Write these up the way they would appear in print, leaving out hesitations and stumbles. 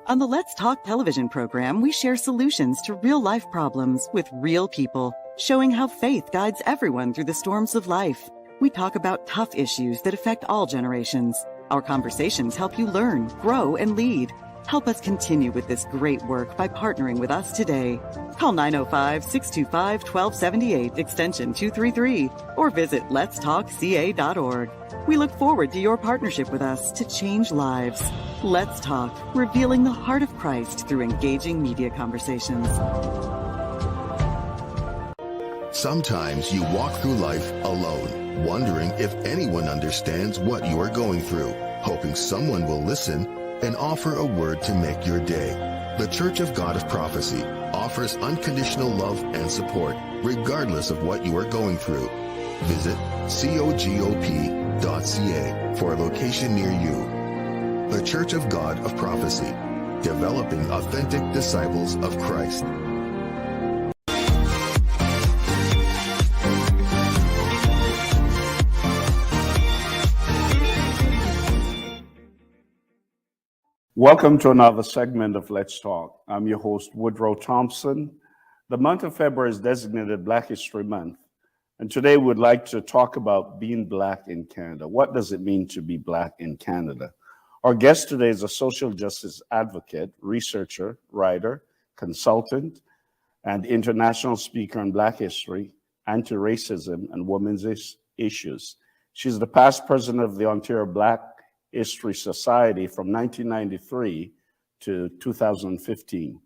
On the Let's Talk television program, we share solutions to real-life problems with real people, showing how faith guides everyone through the storms of life. We talk about tough issues that affect all generations. Our conversations help you learn, grow, and lead. Help us continue with this great work by partnering with us today. Call 905-625-1278, extension 233, or visit letstalkca.org. We look forward to your partnership with us to change lives. Let's Talk, revealing the heart of Christ through engaging media conversations. Sometimes you walk through life alone, wondering if anyone understands what you are going through, hoping someone will listen and offer a word to make your day. The Church of God of Prophecy offers unconditional love and support, regardless of what you are going through. Visit cogop.ca for a location near you. The Church of God of Prophecy, developing authentic disciples of Christ. Welcome to another segment of Let's Talk. I'm your host, Woodroe Thompson. The month of February is designated Black History Month. And today we'd like to talk about being Black in Canada. What does it mean to be Black in Canada? Our guest today is a social justice advocate, researcher, writer, consultant, and international speaker on Black history, anti-racism, and women's issues. She's the past president of the Ontario Black History Society from 1993 to 2015.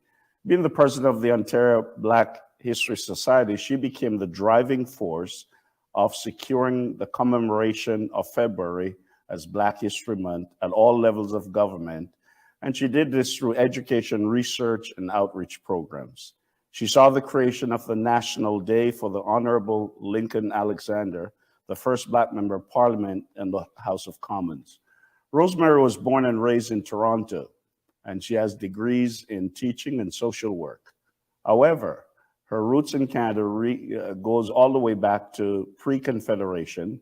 Being the president of the Ontario Black History Society, she became the driving force of securing the commemoration of February as Black History Month at all levels of government, and she did this through education, research, and outreach programs. She saw the creation of the National Day for the Honorable Lincoln Alexander, the first Black member of Parliament in the House of Commons. Rosemary was born and raised in Toronto, and she has degrees in teaching and social work. However, her roots in Canada goes all the way back to pre-Confederation.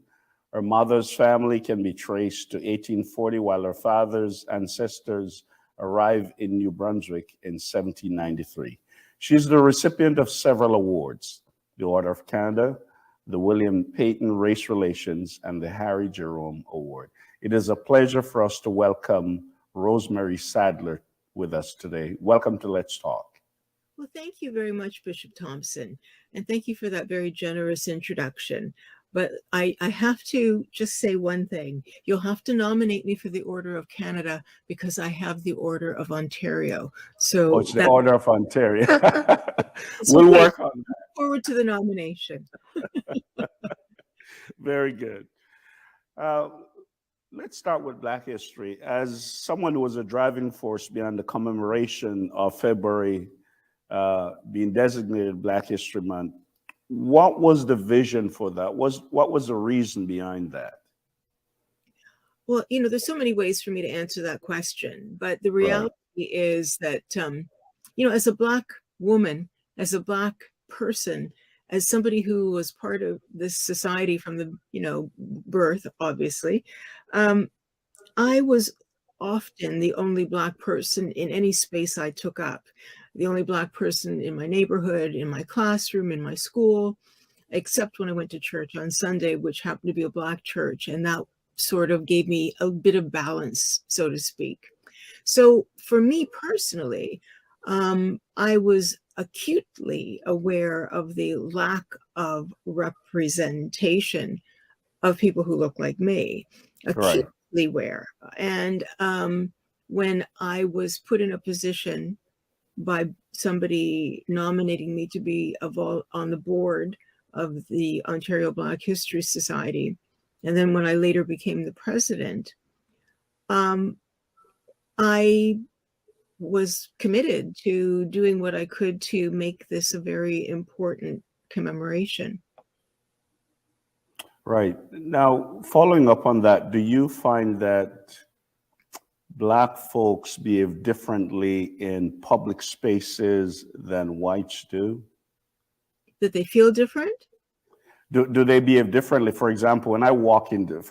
Her mother's family can be traced to 1840, while her father's ancestors arrived in New Brunswick in 1793. She's the recipient of several awards: the Order of Canada, the William Payton Race Relations, and the Harry Jerome Award. It is a pleasure for us to welcome Rosemary Sadlier with us today. Welcome to Let's Talk. Well, thank you very much, Bishop Thompson, and thank you for that very generous introduction. But I have to just say one thing. You'll have to nominate me for the Order of Canada because I have the Order of Ontario. So it's the Order of Ontario. So we'll work on that. Forward to the nomination. Very good. Let's start with Black history. As someone who was a driving force behind the commemoration of February being designated Black History Month, what was the vision for that? What was the reason behind that? Well, there's so many ways for me to answer that question, but the reality is that, as a Black woman, as a Black person, as somebody who was part of this society from the, birth, obviously, I was often the only Black person in any space I took up, the only Black person in my neighborhood, in my classroom, in my school, except when I went to church on Sunday, which happened to be a Black church. And that sort of gave me a bit of balance, so to speak. So for me personally, I was acutely aware of the lack of representation of people who look like me, acutely aware. And when I was put in a position by somebody nominating me to be on the board of the Ontario Black History Society, and then when I later became the president, I was committed to doing what I could to make this a very important commemoration. Right. Now, following up on that, do you find that Black folks behave differently in public spaces than whites do? That they feel different? Do they behave differently? For example, when I walk into,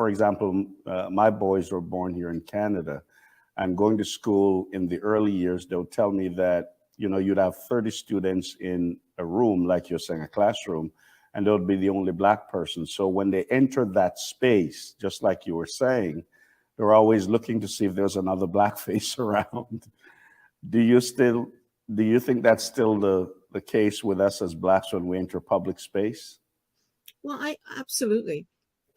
my boys were born here in Canada. And going to school in the early years, they'll tell me that, you'd have 30 students in a room, like you're saying, a classroom, and they'll be the only Black person. So when they enter that space, just like you were saying, they're always looking to see if there's another Black face around. Do you think that's still the case with us as Blacks when we enter public space? Well, I absolutely.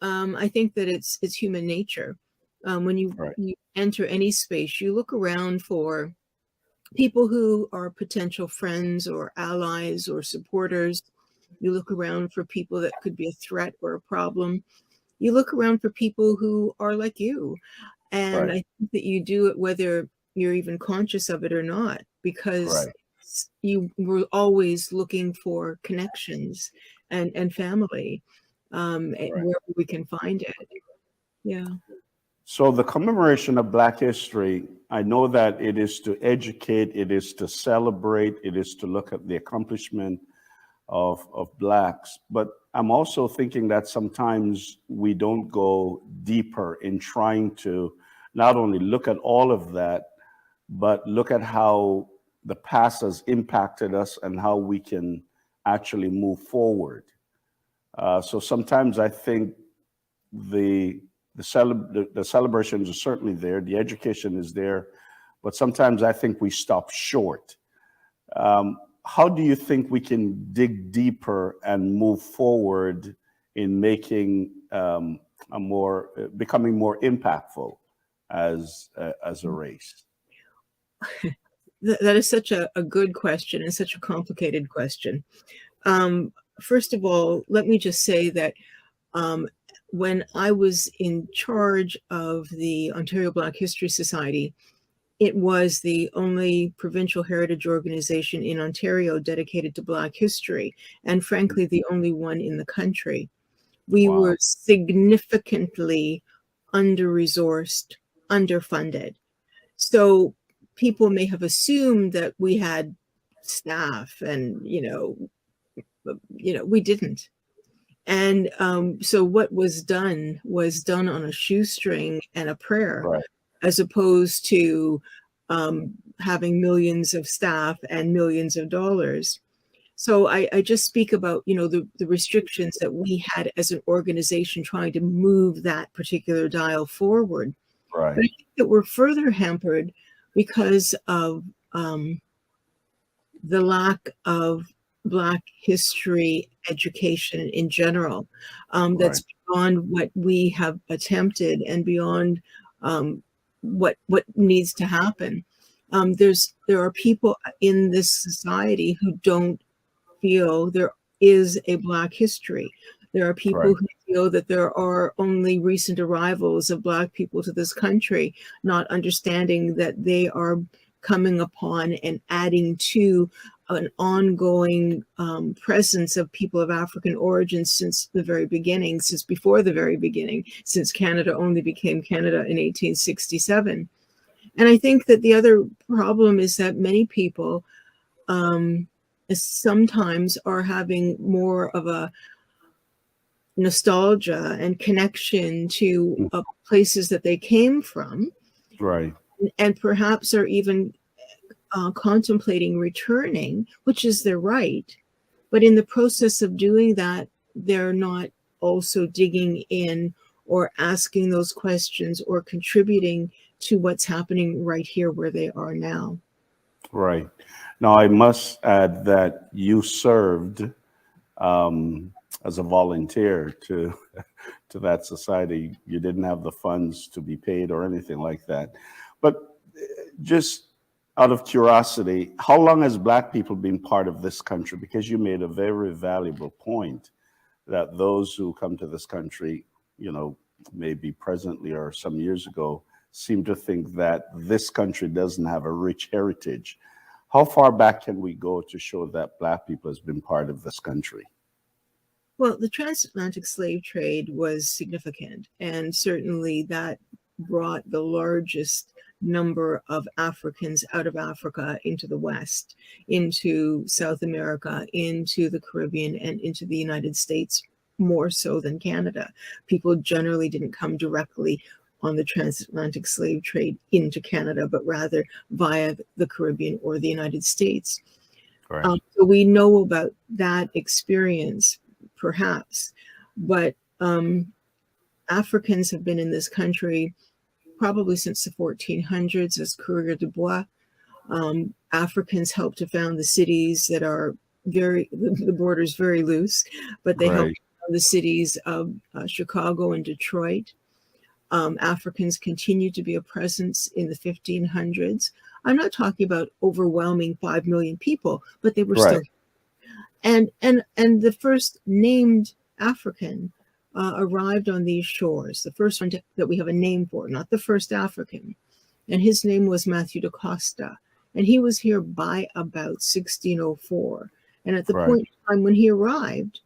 I think that it's human nature. When you enter any space, you look around for people who are potential friends or allies or supporters. You look around for people that could be a threat or a problem. You look around for people who are like you. And I think that you do it whether you're even conscious of it or not, because you were always looking for connections and family, wherever we can find it. Yeah. So the commemoration of Black history, I know that it is to educate, it is to celebrate, it is to look at the accomplishment of Blacks. But I'm also thinking that sometimes we don't go deeper in trying to not only look at all of that, but look at how the past has impacted us and how we can actually move forward. So sometimes I think the celebrations are certainly there, the education is there, but sometimes I think we stop short. How do you think we can dig deeper and move forward in making becoming more impactful as a race? That is such a good question and such a complicated question. First of all, let me just say that when I was in charge of the Ontario Black History Society, it was the only provincial heritage organization in Ontario dedicated to Black history, and frankly, the only one in the country. We were significantly under-resourced, underfunded. So people may have assumed that we had staff, and we didn't. And so what was done on a shoestring and a prayer, as opposed to having millions of staff and millions of dollars. So I just speak about, the restrictions that we had as an organization trying to move that particular dial forward. But I think that we're further hampered because of the lack of Black history education in general. That's beyond what we have attempted and beyond what needs to happen. There are people in this society who don't feel there is a Black history. There are people who feel that there are only recent arrivals of Black people to this country, not understanding that they are coming upon and adding to an ongoing presence of people of African origin since the very beginning, since before the very beginning, since Canada only became Canada in 1867. And I think that the other problem is that many people sometimes are having more of a nostalgia and connection to places that they came from. And perhaps are even contemplating returning, which is their right. But in the process of doing that, they're not also digging in or asking those questions or contributing to what's happening right here where they are now. Now, I must add that you served as a volunteer to that society. You didn't have the funds to be paid or anything like that. But just out of curiosity, how long has Black people been part of this country? Because you made a very valuable point that those who come to this country, maybe presently or some years ago, seem to think that this country doesn't have a rich heritage. How far back can we go to show that Black people has been part of this country? Well, the transatlantic slave trade was significant, and certainly that brought the largest number of Africans out of Africa into the West, into South America, into the Caribbean, and into the United States, more so than Canada. People generally didn't come directly on the transatlantic slave trade into Canada, but rather via the Caribbean or the United States. Right. So we know about that experience, perhaps, but Africans have been in this country probably since the 1400s as coureurs de bois. Africans helped to found the cities that are the border's very loose, but they helped found the cities of Chicago and Detroit. Africans continued to be a presence in the 1500s. I'm not talking about overwhelming 5 million people, but they were still. And the first named African arrived on these shores, the first one that we have a name for, not the first African. And his name was Matthew da Costa. And he was here by about 1604. And at the point in time when he arrived,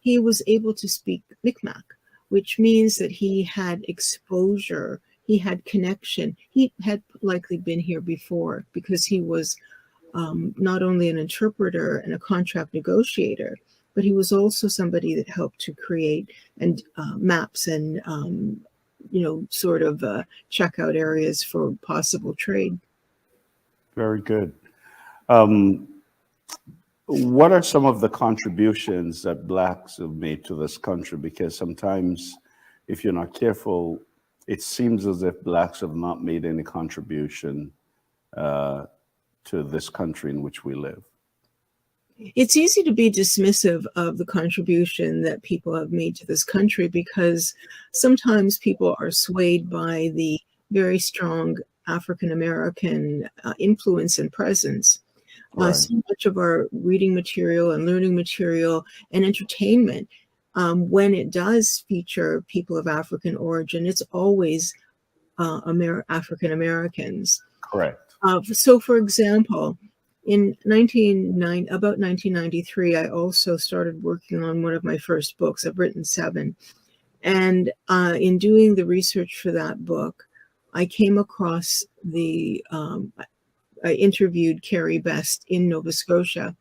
he was able to speak Mi'kmaq, which means that he had exposure, he had connection. He had likely been here before because he was not only an interpreter and a contract negotiator, but he was also somebody that helped to create and maps and sort of check out areas for possible trade. Very good. What are some of the contributions that Blacks have made to this country? Because sometimes, if you're not careful, it seems as if Blacks have not made any contribution to this country in which we live. It's easy to be dismissive of the contribution that people have made to this country because sometimes people are swayed by the very strong African-American influence and presence. So much of our reading material and learning material and entertainment, when it does feature people of African origin, it's always African Americans. Correct. So, for example, in about 1993, I also started working on one of my first books. I've written 7. And in doing the research for that book, I came across I interviewed Carrie Best in Nova Scotia.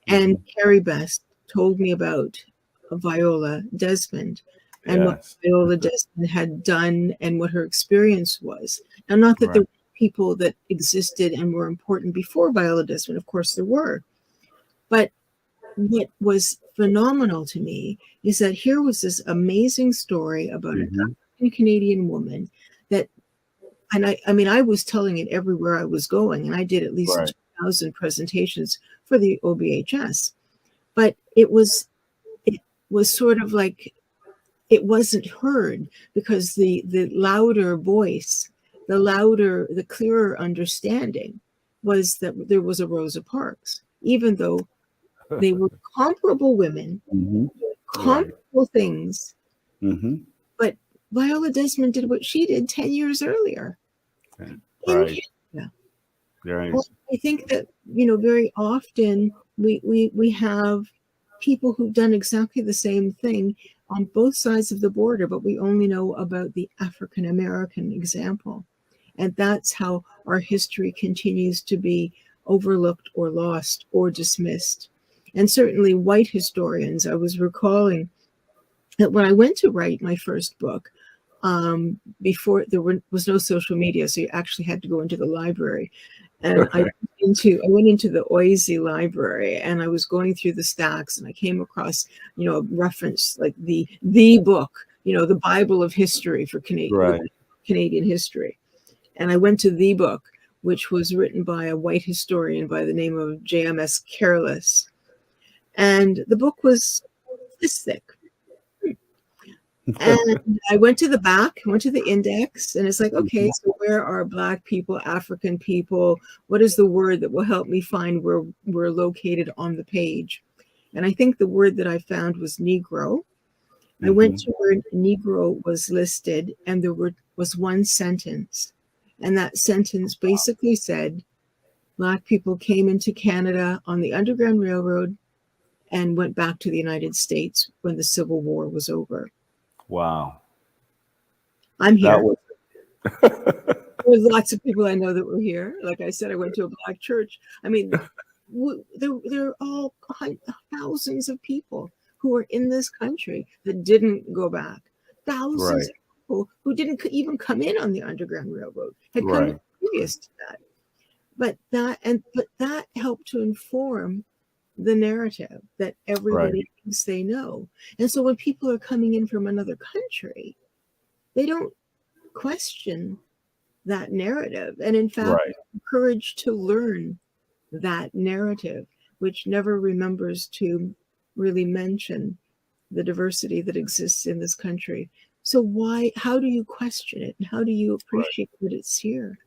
And Carrie Best told me about Viola Desmond and what Viola Desmond had done and what her experience was. Now, not that there were people that existed and were important before Viola Desmond, of course there were. But what was phenomenal to me is that here was this amazing story about an African Canadian woman that, and I was telling it everywhere I was going, and I did at least 2,000 presentations for the OBHS. But it was sort of like it wasn't heard because the louder voice, the clearer understanding was that there was a Rosa Parks, even though they were comparable women, comparable things. But Viola Desmond did what she did 10 years earlier. Well, I think that, very often we have people who've done exactly the same thing on both sides of the border, but we only know about the African American example. And that's how our history continues to be overlooked or lost or dismissed. And certainly white historians, I was recalling that when I went to write my first book, before there was no social media, so you actually had to go into the library. And I went into the Oise Library, and I was going through the stacks, and I came across, a reference like the book, the Bible of history for Canadian history. And I went to the book, which was written by a white historian by the name of J.M.S. Careless. And the book was this thick. And I went to the back, went to the index, and it's like, okay, so where are Black people, African people? What is the word that will help me find where we're located on the page? And I think the word that I found was Negro. I went to where Negro was listed, and there was one sentence. And that sentence basically said, Black people came into Canada on the Underground Railroad and went back to the United States when the Civil War was over. Wow. I'm here. There's lots of people I know that were here. Like I said, I went to a Black church. I mean, there are all thousands of people who are in this country that didn't go back. Thousands. people who didn't even come in on the Underground Railroad, had come in previous to that. But that helped to inform the narrative that everybody thinks they know. And so when people are coming in from another country, they don't question that narrative. And in fact, encouraged to learn that narrative, which never remembers to really mention the diversity that exists in this country. So how do you question it? And how do you appreciate that it's here?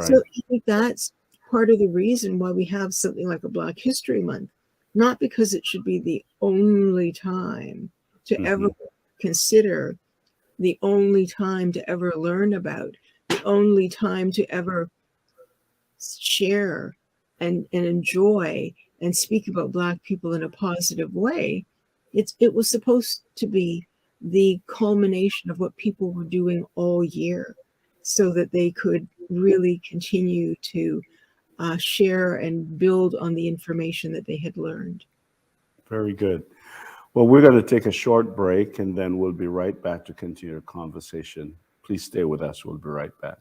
So I think that's part of the reason why we have something like a Black History Month, not because it should be the only time to ever consider, the only time to ever learn about, the only time to ever share and enjoy and speak about Black people in a positive way. It was supposed to be the culmination of what people were doing all year, so that they could really continue to share and build on the information that they had learned. Very good. Well, we're going to take a short break, and then we'll be right back to continue the conversation. Please stay with us. We'll be right back.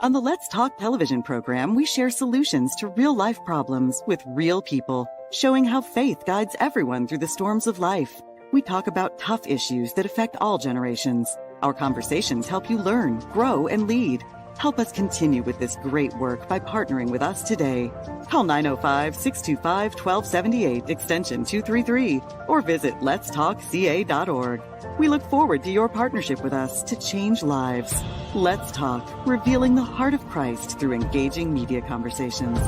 On the Let's Talk television program, we share solutions to real-life problems with real people, showing how faith guides everyone through the storms of life. We talk about tough issues that affect all generations. Our conversations help you learn, grow, and lead. Help us continue with this great work by partnering with us today. Call 905-625-1278, extension 233, or visit letstalkca.org. We look forward to your partnership with us to change lives. Let's Talk, revealing the heart of Christ through engaging media conversations.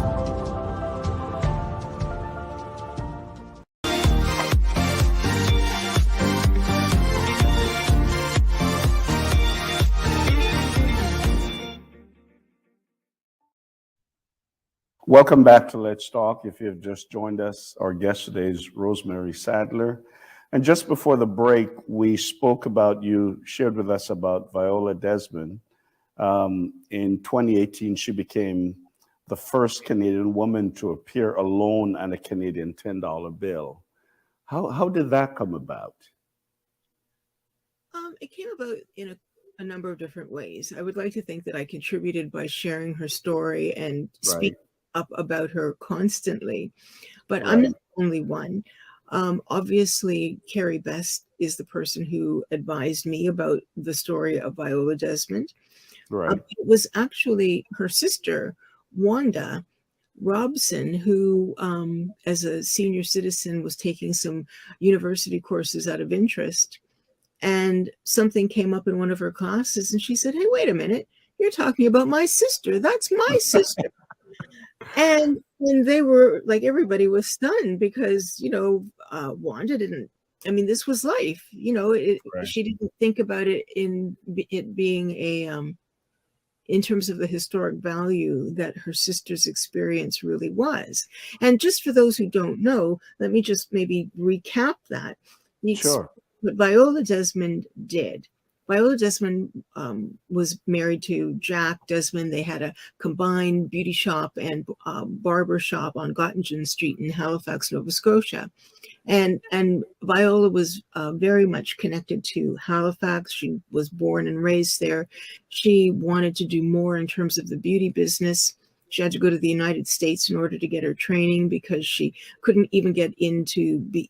Welcome back to Let's Talk. If you've just joined us, our guest today is Rosemary Sadlier. And just before the break, we spoke about, you shared with us about Viola Desmond. In 2018, she became the first Canadian woman to appear alone on a Canadian $10 bill. How did that come about? It came about in a number of different ways. I would like to think that I contributed by sharing her story and speaking up about her constantly, but I'm not the only one. Obviously, Carrie Best is the person who advised me about the story of Viola Desmond. It was actually her sister, Wanda Robson, who, as a senior citizen, was taking some university courses out of interest. And something came up in one of her classes, and she said, "Hey, wait a minute, you're talking about my sister. That's my sister." And they were like, everybody was stunned because, Wanda didn't, this was life, she didn't think about it in it being in terms of the historic value that her sister's experience really was. And just for those who don't know, let me just maybe recap that. Sure. What Viola Desmond did. Viola Desmond was married to Jack Desmond. They had a combined beauty shop and barber shop on Gottingen Street in Halifax, Nova Scotia. And Viola was very much connected to Halifax. She was born and raised there. She wanted to do more in terms of the beauty business. She had to go to the United States in order to get her training because she couldn't even get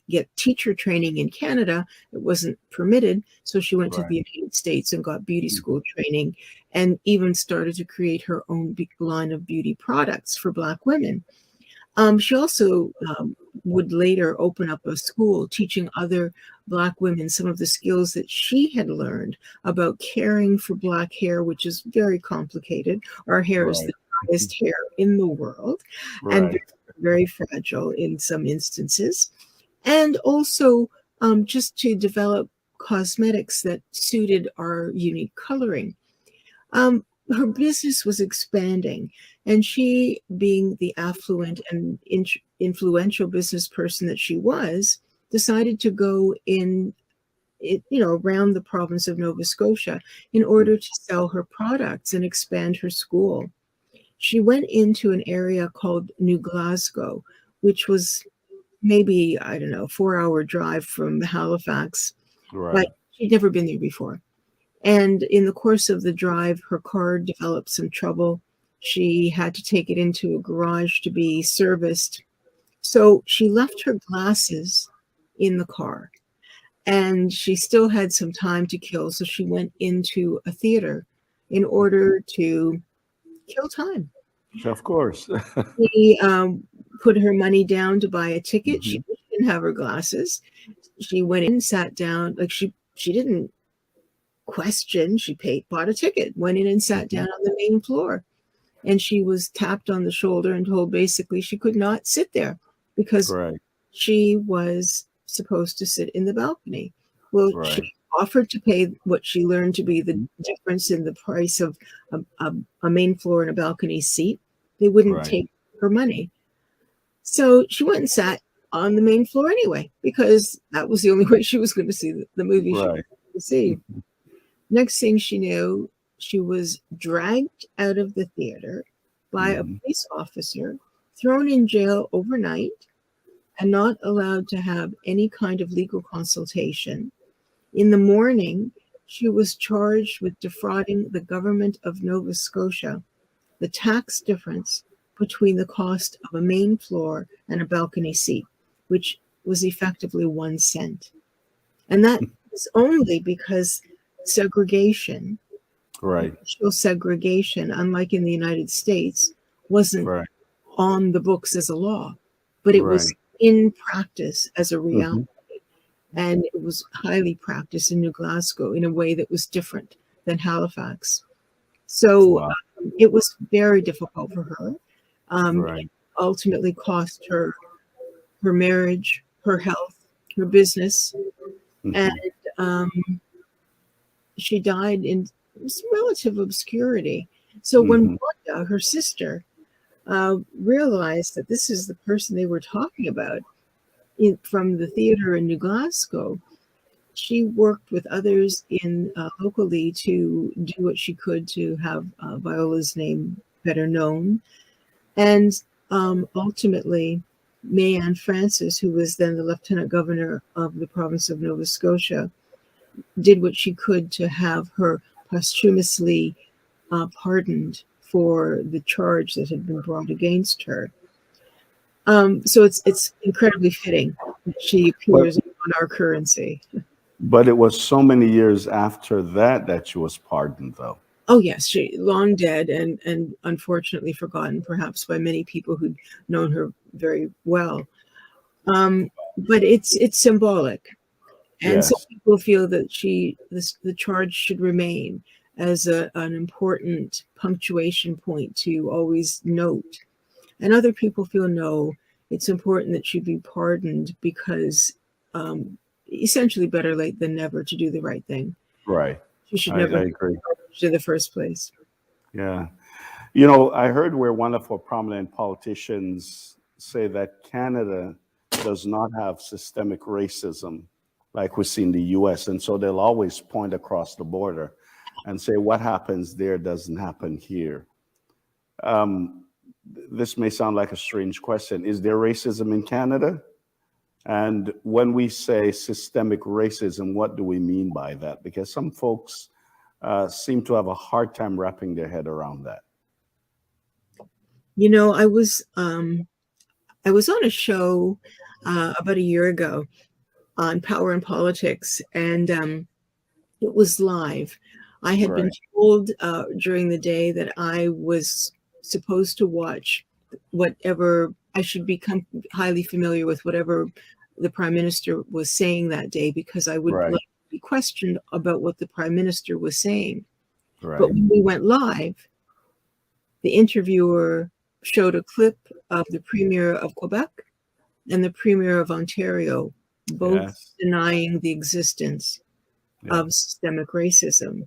get teacher training in Canada. It wasn't permitted. So she went to the United States and got beauty school training and even started to create her own line of beauty products for Black women. She also would later open up a school teaching other Black women some of the skills that she had learned about caring for Black hair, which is very complicated. Our hair is the driest hair in the world and very fragile in some instances. And also just to develop cosmetics that suited our unique coloring. Her business was expanding, and she, being the affluent and influential business person that she was, decided to go around the province of Nova Scotia in order to sell her products and expand her school. She went into an area called New Glasgow, which was maybe, 4-hour drive from Halifax. Right. but she'd never been there before. And in the course of the drive, her car developed some trouble. She had to take it into a garage to be serviced. So she left her glasses in the car, and she still had some time to kill. So she went into a theater in order to kill time. Of course. She put her money down to buy a ticket. She Mhm. didn't have her glasses. She went in, sat down. Like she didn't question. She bought a ticket, went in and sat down on the main floor. And she was tapped on the shoulder and told basically she could not sit there because Right. she was supposed to sit in the balcony. Well, Right. she offered to pay what she learned to be the difference in the price of a main floor and a balcony seat. They wouldn't Right. take her money. So she went and sat on the main floor anyway, because that was the only way she was going to see the movie she Right. wanted to see. Next thing she knew, she was dragged out of the theater by a police officer, thrown in jail overnight, and not allowed to have any kind of legal consultation. In the morning, she was charged with defrauding the government of Nova Scotia, the tax difference between the cost of a main floor and a balcony seat, which was effectively 1 cent. And that was only because segregation, Right. racial segregation, unlike in the United States, wasn't Right. on the books as a law, but it was Right. in practice as a reality. Mhm. And it was highly practiced in New Glasgow in a way that was different than Halifax. So Wow. it was very difficult for her. Right. It ultimately cost her her marriage, her health, her business, Mhm. and she died in relative obscurity. So when Mhm. Wanda, her sister, realized that this is the person they were talking about from the theater in New Glasgow, she worked with others in locally to do what she could to have Viola's name better known. And ultimately, Mayanne Francis, who was then the lieutenant governor of the province of Nova Scotia, did what she could to have her posthumously pardoned for the charge that had been brought against her. So it's incredibly fitting that she But appears on our currency. but it was so many years after that that she was pardoned, though. Oh yes, she long dead and unfortunately forgotten, perhaps by many people who'd known her very well. But it's symbolic, and some Yes. people feel that the charge should remain as an important punctuation point to always note. And other people feel no, it's important that she be pardoned because essentially better late than never to do the right thing. Right. She should I never have agree. been charged in the first place. Yeah. You know, I heard where one of our prominent politicians say that Canada does not have systemic racism like we see in the US. And so they'll always point across the border and say, what happens there doesn't happen here. Um, this may sound like a strange question. Is there racism in Canada? And when we say systemic racism, what do we mean by that? Because some folks seem to have a hard time wrapping their head around that. You know, I was on a show about a year ago on Power and Politics, and it was live. I had been Right. told during the day that I was supposed to watch whatever I should become highly familiar with whatever the prime minister was saying that day, because I would Right. like to be questioned about what the prime minister was saying. But Right. when we went live, the interviewer showed a clip of the premier of Quebec and the premier of Ontario, both Yes. denying the existence Yeah. of systemic racism.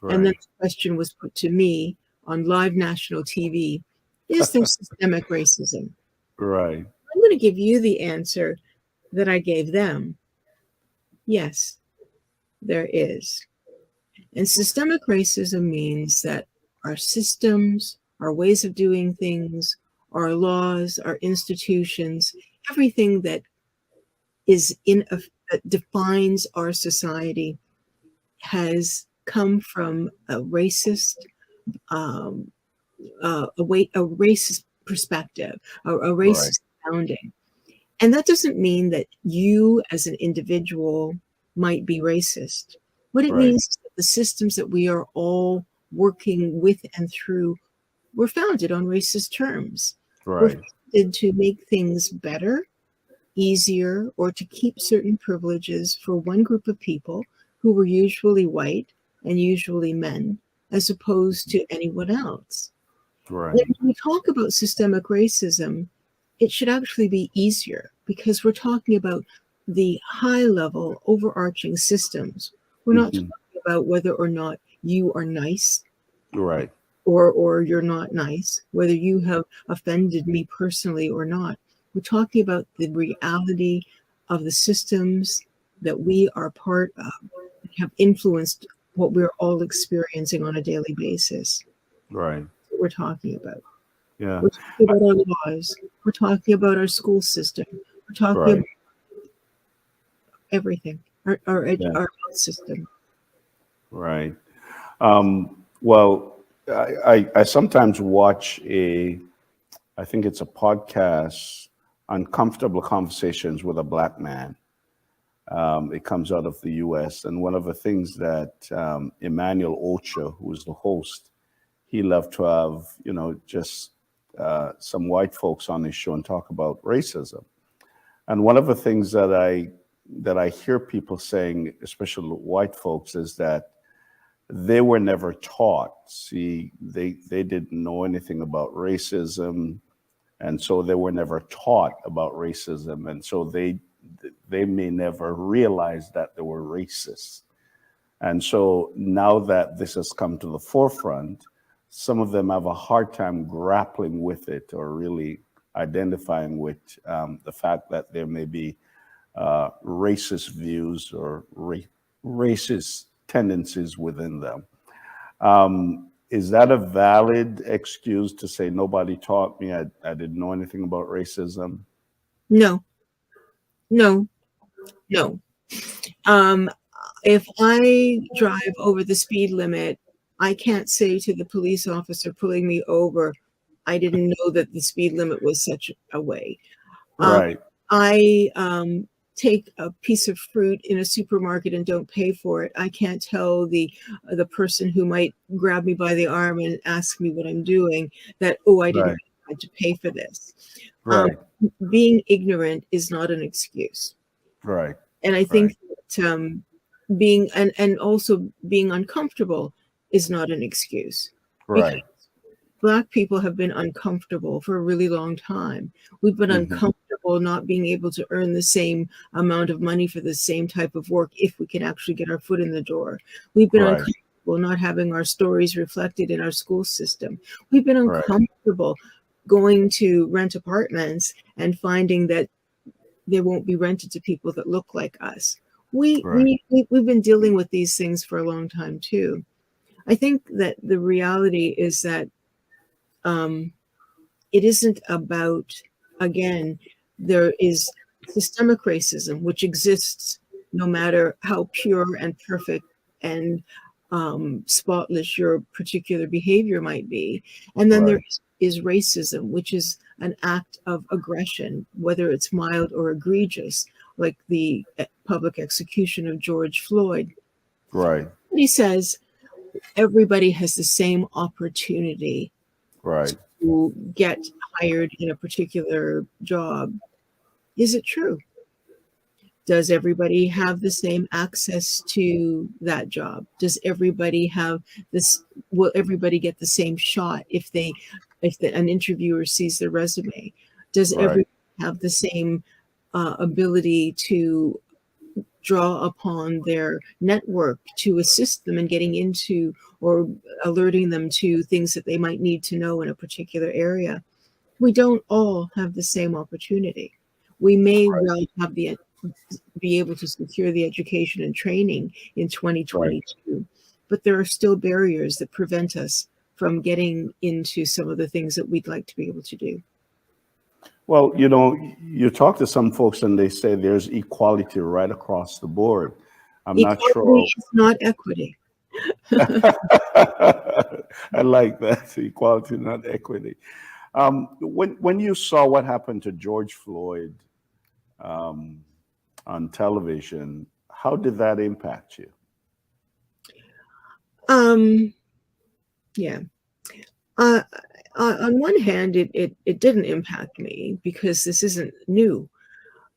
And then Right. the question was put to me on live national TV, is there systemic racism? Right. I'm going to give you the answer that I gave them. Yes, there is. And systemic racism means that our systems, our ways of doing things, our laws, our institutions, everything that is in that defines our society has come from a racist, a racist perspective, a racist founding. And that doesn't mean that you as an individual might be racist. What it means is that the systems that we are all working with and through were founded on racist terms. We're founded to make things better, easier, or to keep certain privileges for one group of people who were usually white and usually men, as opposed to anyone else. When we talk about systemic racism, it should actually be easier because we're talking about the high level overarching systems. We're not talking about whether or not you are nice, or you're not nice, whether you have offended me personally or not. We're talking about the reality of the systems that we are part of that have influenced what we're all experiencing on a daily basis. That's what we're talking about. Yeah. We're talking about our laws. We're talking about our school system. We're talking about everything, our health system. Well, I sometimes watch I think it's a podcast, Uncomfortable Conversations with a Black Man. It comes out of the US. And one of the things that Emmanuel Ocha, who is the host, he loved to have, just some white folks on his show and talk about racism. And one of the things that I hear people saying, especially white folks, is that they were never taught. See, they didn't know anything about racism, and so they were never taught about racism, and so they may never realize that they were racist. And so now that this has come to the forefront, some of them have a hard time grappling with it or really identifying with the fact that there may be racist views or racist tendencies within them. Is that a valid excuse to say nobody taught me? I didn't know anything about racism? No. If I drive over the speed limit, I can't say to the police officer pulling me over, I didn't know that the speed limit was such a way. I take a piece of fruit in a supermarket and don't pay for it. I can't tell the person who might grab me by the arm and ask me what I'm doing that, I didn't have to pay for this. Being ignorant is not an excuse. And I think that being and also being uncomfortable is not an excuse. Because Black people have been uncomfortable for a really long time. We've been uncomfortable not being able to earn the same amount of money for the same type of work if we can actually get our foot in the door. We've been uncomfortable not having our stories reflected in our school system. We've been uncomfortable going to rent apartments and finding that they won't be rented to people that look like us. We've been dealing with these things for a long time too. I think that the reality is that it isn't about, again, there is systemic racism, which exists no matter how pure and perfect and spotless your particular behavior might be. And then there is racism, which is an act of aggression, whether it's mild or egregious, like the public execution of George Floyd. He says everybody has the same opportunity to get hired in a particular job. Is it true? Does everybody have the same access to that job? Does everybody have this? Will everybody get the same shot if an interviewer sees their resume? Does everybody have the same ability to draw upon their network to assist them in getting into or alerting them to things that they might need to know in a particular area? We don't all have the same opportunity. We may well have be able to secure the education and training in 2022, but there are still barriers that prevent us from getting into some of the things that we'd like to be able to do. Well, you know, you talk to some folks and they say there's equality right across the board. I'm not Equality sure. is not equity. I like that. Equality, not equity. When you saw what happened to George Floyd um, on television, how did that impact you? Um, yeah. Uh, on one hand, it didn't impact me because this isn't new.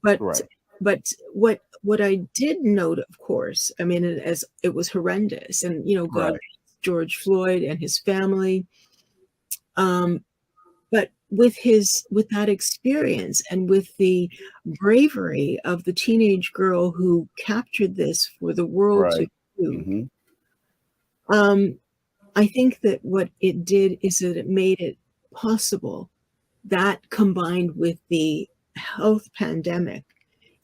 But Right, but what I did note, of course, I mean, as it was horrendous, and God right, bless George Floyd and his family. Um, but with that experience and with the bravery of the teenage girl who captured this for the world to right. view, Hmm. um, I think that what it did is that it made it possible, that combined with the health pandemic,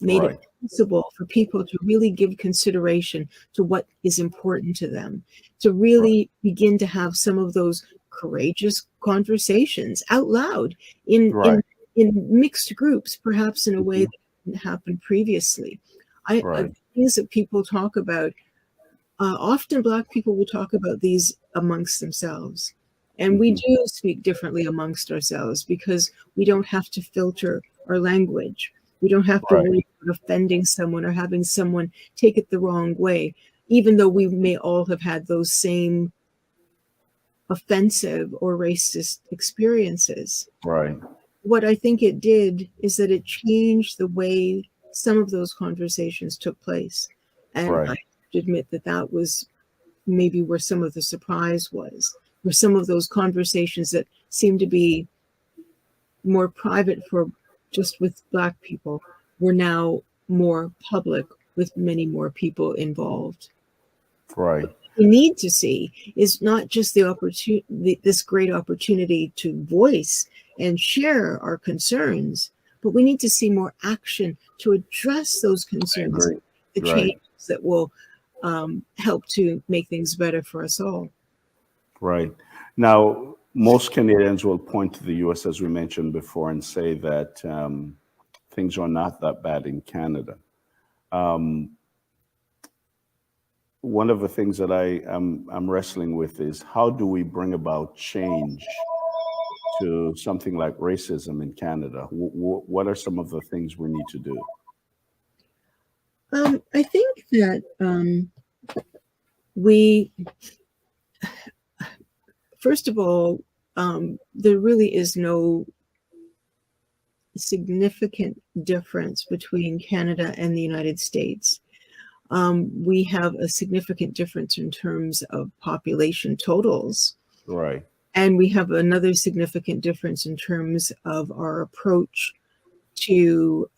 made it Right, possible for people to really give consideration to what is important to them, to right, really begin to have some of those courageous conversations out loud in right, in in mixed groups, perhaps in a way hmm, that didn't happen previously. right, Things that people talk about, often Black people will talk about these amongst themselves. And we hmm, do speak differently amongst ourselves because we don't have to filter our language. We don't have to right, worry about offending someone or having someone take it the wrong way, even though we may all have had those same offensive or racist experiences. right, What I think it did is that it changed the way some of those conversations took place. And I right, have to admit that that was maybe where some of the surprise was, where some of those conversations that seemed to be more private for just with Black people were now more public with many more people involved. right, We need to see is not just the opportunity, this great opportunity to voice and share our concerns, but we need to see more action to address those I concerns, agree. the Right, changes that will help to make things better for us all. right. Now, most Canadians will point to the US, as we mentioned before, and say that things are not that bad in Canada. Um, One of the things that I'm wrestling with is how do we bring about change to something like racism in Canada? What are some of the things we need to do? I think that we, first of all, there really is no significant difference between Canada and the United States. We have a significant difference in terms of population totals, Right. and we have another significant difference in terms of our approach to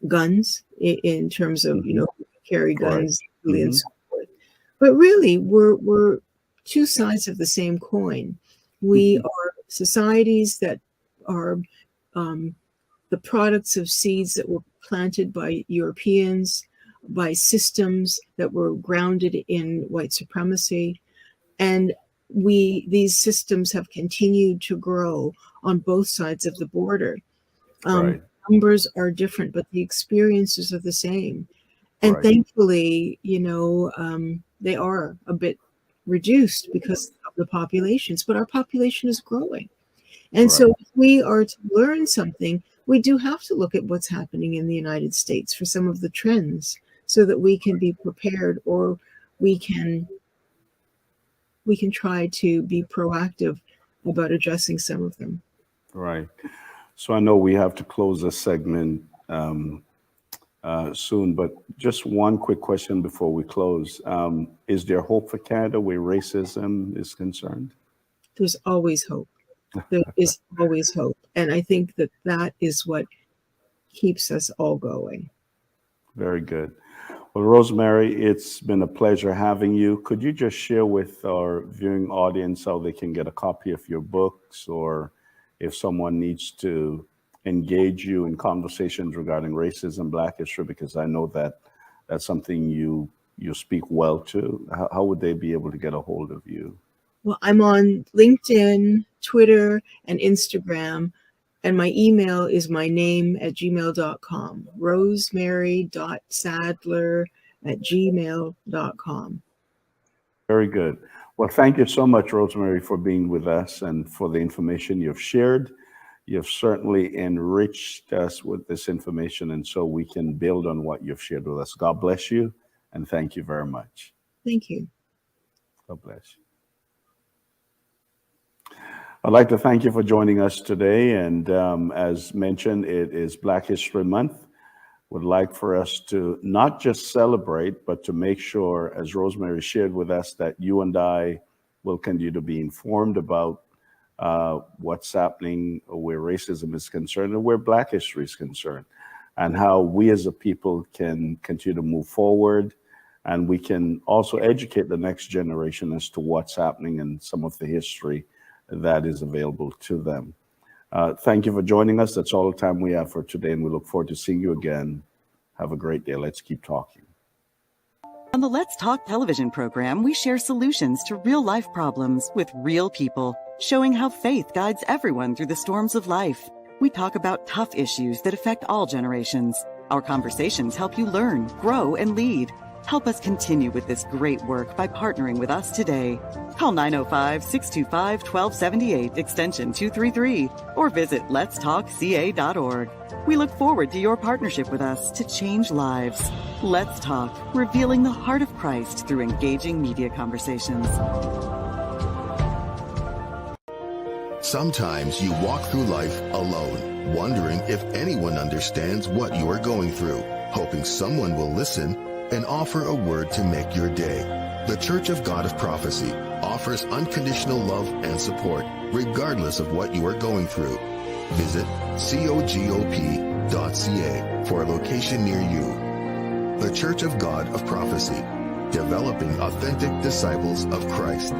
guns, in terms of Hmm. carry Right. guns really, and Hmm. so forth. But really, we're two sides of the same coin. We are societies that are um, the products of seeds that were planted by Europeans, by systems that were grounded in white supremacy. And these systems have continued to grow on both sides of the border. Right. Numbers are different, but the experiences are the same. And Right. thankfully, they are a bit reduced because of the populations, but our population is growing. And Right. so if we are to learn something, we do have to look at what's happening in the United States for some of the trends so that we can be prepared, or we can try to be proactive about addressing some of them. Right. So I know we have to close this segment soon, but just one quick question before we close. Is there hope for Canada where racism is concerned? There's always hope. There is always hope. And I think that that is what keeps us all going. Very good. Well, Rosemary, it's been a pleasure having you. Could you just share with our viewing audience how they can get a copy of your books, or if someone needs to engage you in conversations regarding racism, Black history, because I know that that's something you speak well to. How would they be able to get a hold of you? Well, I'm on LinkedIn, Twitter, and Instagram And my email is my name at gmail.com, rosemary.sadler@gmail.com. Very good. Well, thank you so much, Rosemary, for being with us and for the information you've shared. You've certainly enriched us with this information, and so we can build on what you've shared with us. God bless you, and thank you very much. Thank you. God bless you. I'd like to thank you for joining us today. And as mentioned, it is Black History Month. Would like for us to not just celebrate, but to make sure, as Rosemary shared with us, that you and I will continue to be informed about what's happening where racism is concerned and where Black history is concerned, and how we as a people can continue to move forward. And we can also educate the next generation as to what's happening and some of the history that is available to them. Thank you for joining us. That's all the time we have for today, and we look forward to seeing you again. Have a great day. Let's keep talking. On the Let's Talk television program, we share solutions to real-life problems with real people, showing how faith guides everyone through the storms of life. We talk about tough issues that affect all generations. Our conversations help you learn, grow, and lead. Help us continue with this great work by partnering with us today. Call 905-625-1278, extension 233, or visit letstalkca.org. We look forward to your partnership with us to change lives. Let's Talk, revealing the heart of Christ through engaging media conversations. Sometimes you walk through life alone, wondering if anyone understands what you are going through, hoping someone will listen and offer a word to make your day. The Church of God of Prophecy offers unconditional love and support, regardless of what you are going through. Visit cogop.ca for a location near you. The Church of God of Prophecy, developing authentic disciples of Christ.